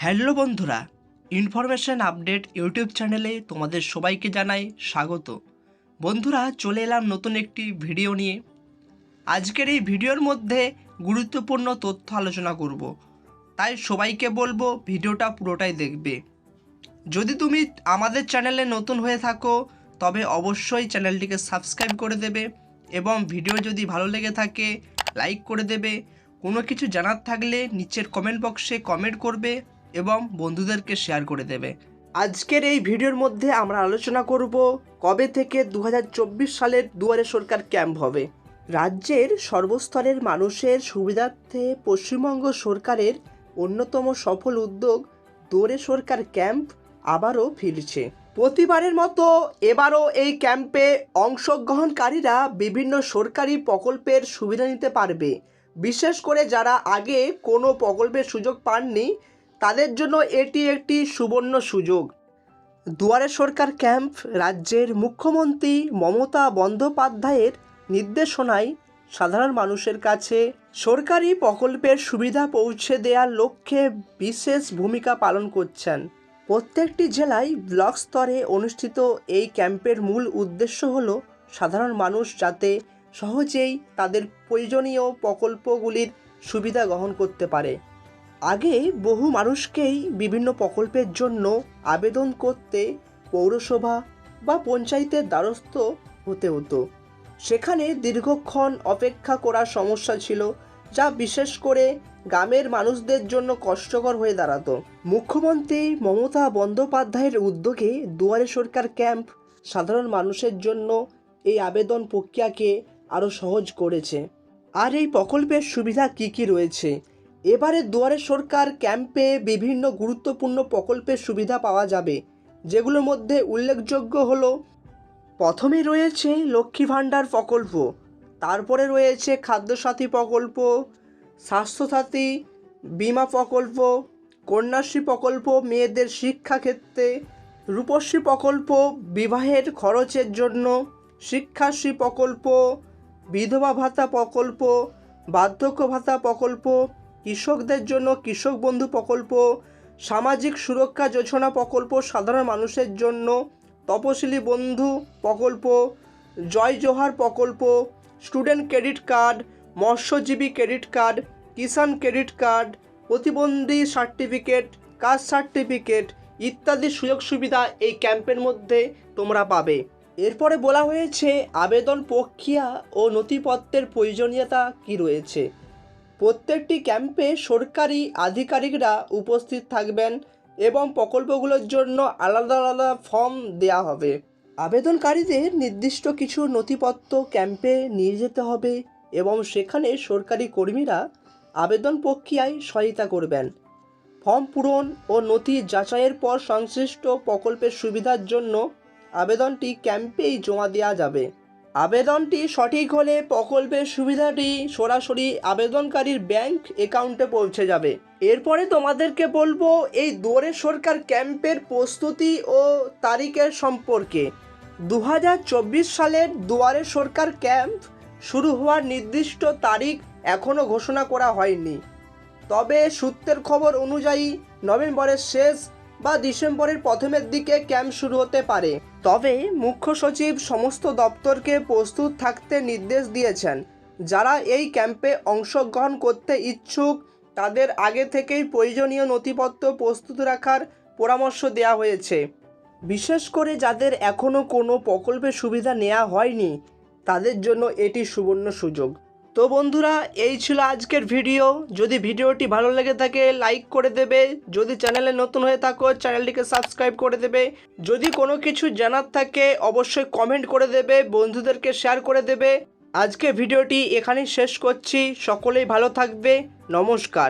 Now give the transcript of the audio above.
Hello বন্ধুরা, information update YouTube চ্যানেলে তোমাদের সবাইকে জানাই স্বাগত। বন্ধুরা, চলে এলাম নতুন একটি ভিডিও নিয়ে। আজকের এই ভিডিওর মধ্যে গুরুত্বপূর্ণ তথ্য আলোচনা করব, তাই সবাইকে বলবো ভিডিওটা পুরোটাই দেখবে। যদি তুমি আমাদের চ্যানেলে নতুন হয়ে থাকো তবে অবশ্যই চ্যানেলটিকে সাবস্ক্রাইব করে দেবে এবং ভিডিও যদি ভালো লেগে থাকে লাইক করে দেবে। কোনো কিছু জানার থাকলে নিচের কমেন্ট বক্সে কমেন্ট করবে এবং বন্ধুদেরকে শেয়ার করে দেবে। আজকের এই ভিডিওর মধ্যে আমরা আলোচনা করব কবে থেকে 2024 সালের দুয়ারে সরকার ক্যাম্প হবে। রাজ্যের সর্বস্তরের মানুষের সুবিধার্থে পশ্চিমবঙ্গ সরকারের অন্যতম সফল উদ্যোগ দুয়ারে সরকার ক্যাম্প আবারও ফিরছে। প্রতিবারের মতো এবারও এই ক্যাম্পে অংশগ্রহণকারীরা বিভিন্ন সরকারি প্রকল্পের সুবিধা নিতে পারবে। বিশেষ করে যারা আগে কোনো প্রকল্পের সুযোগ পাননি তাদের জন্য এটি একটি সুবর্ণ সুযোগ। দুয়ারে সরকার ক্যাম্প রাজ্যের মুখ্যমন্ত্রী মমতা বন্দ্যোপাধ্যায়ের নির্দেশনায় সাধারণ মানুষের কাছে সরকারি প্রকল্পের সুবিধা পৌঁছে দেওয়ার লক্ষ্যে বিশেষ ভূমিকা পালন করছেন। প্রত্যেকটি জেলায় ব্লক স্তরে অনুষ্ঠিত এই ক্যাম্পের মূল উদ্দেশ্য হল সাধারণ মানুষ যাতে সহজেই তাদের প্রয়োজনীয় প্রকল্পগুলির সুবিধা গ্রহণ করতে পারে। আগে বহু মানুষকেই বিভিন্ন প্রকল্পের জন্য আবেদন করতে পৌরসভা বা পঞ্চায়েতের দ্বারস্থ হতে হতো। সেখানে দীর্ঘক্ষণ অপেক্ষা করার সমস্যা ছিল, যা বিশেষ করে গ্রামের মানুষদের জন্য কষ্টকর হয়ে দাঁড়াতো। মুখ্যমন্ত্রী মমতা বন্দ্যোপাধ্যায়ের উদ্যোগে দুয়ারে সরকার ক্যাম্প সাধারণ মানুষের জন্য এই আবেদন প্রক্রিয়াকে আরও সহজ করেছে। আর এই প্রকল্পের সুবিধা কী কী রয়েছে? এবারে দুয়ারে সরকার ক্যাম্পে বিভিন্ন গুরুত্বপূর্ণ প্রকল্পের সুবিধা পাওয়া যাবে, যেগুলোর মধ্যে উল্লেখযোগ্য হলো, প্রথমে রয়েছে লক্ষ্মী ভাণ্ডার প্রকল্প, তারপরে রয়েছে খাদ্যসাথী প্রকল্প, স্বাস্থ্যসাথী বীমা প্রকল্প, কন্যাশ্রী প্রকল্প মেয়েদের শিক্ষাক্ষেত্রে, রূপশ্রী প্রকল্প বিবাহের খরচের জন্য, শিক্ষাশ্রী প্রকল্প, বিধবা ভাতা প্রকল্প, বার্ধক্য ভাতা প্রকল্প, কৃষকদের জন্য কৃষক বন্ধু প্রকল্প, সামাজিক সুরক্ষা যোজনা প্রকল্প সাধারণ মানুষের জন্য, তপশিলি বন্ধু প্রকল্প, জয় জোহার প্রকল্প, স্টুডেন্ট ক্রেডিট কার্ড, মৎস্যজীবী ক্রেডিট কার্ড, কিষাণ ক্রেডিট কার্ড, প্রতিবন্ধী সার্টিফিকেট, কাস্ট সার্টিফিকেট ইত্যাদি সুযোগ সুবিধা এই ক্যাম্পের মধ্যে তোমরা পাবে। এরপরে বলা হয়েছে আবেদন প্রক্রিয়া ও নথিপত্রের প্রয়োজনীয়তা কী রয়েছে। প্রত্যেকটি ক্যাম্পে সরকারি আধিকারিকরা উপস্থিত থাকবেন এবং প্রকল্পগুলোর জন্য আলাদা আলাদা ফর্ম দেওয়া হবে। আবেদনকারীদের নির্দিষ্ট কিছু নথিপত্র ক্যাম্পে নিয়ে যেতে হবে এবং সেখানে সরকারি কর্মীরা আবেদন প্রক্রিয়ায় সহায়তা করবেন। ফর্ম পূরণ ও নথি যাচাইয়ের পর সংশ্লিষ্ট প্রকল্পের সুবিধার জন্য আবেদনটি ক্যাম্পেই জমা দেওয়া যাবে। আবেদনটি সঠিক হলে প্রকল্পের সুবিধাটি সরাসরি আবেদনকারীর ব্যাংক অ্যাকাউন্টে পৌঁছে যাবে। এরপরে তোমাদেরকে বলবো এই দুয়ারে সরকার ক্যাম্পের প্রস্তুতি ও তারিখের সম্পর্কে। 2024 সালের দুয়ারে সরকার ক্যাম্প শুরু হওয়ার নির্দিষ্ট তারিখ এখনও ঘোষণা করা হয়নি, তবে সূত্রের খবর অনুযায়ী নভেম্বরের শেষ বা ডিসেম্বরের প্রথমের দিকে ক্যাম্প শুরু হতে পারে। তবে মুখ্য সচিব সমস্ত দপ্তরকে প্রস্তুত থাকতে নির্দেশ দিয়েছেন। যারা এই ক্যাম্পে অংশগ্রহণ করতে ইচ্ছুক তাদের আগে থেকেই প্রয়োজনীয় নথিপত্র প্রস্তুত রাখার পরামর্শ দেওয়া হয়েছে। বিশেষ করে যাদের এখনও কোনো প্রকল্পের সুবিধা নেওয়া হয়নি তাদের জন্য এটি সুবর্ণ সুযোগ। তো বন্ধুরা, এই ছিল আজকের ভিডিও। যদি ভিডিওটি ভালো লেগে থাকে লাইক করে দেবে, যদি চ্যানেলে নতুন হয়ে থাকো চ্যানেলটিকে সাবস্ক্রাইব করে দেবে, যদি কোনো কিছু জানার থাকে অবশ্যই কমেন্ট করে দেবে, বন্ধুদেরকে শেয়ার করে দেবে। আজকে ভিডিওটি এখানেই শেষ করছি। সকলেই ভালো থাকবে। নমস্কার।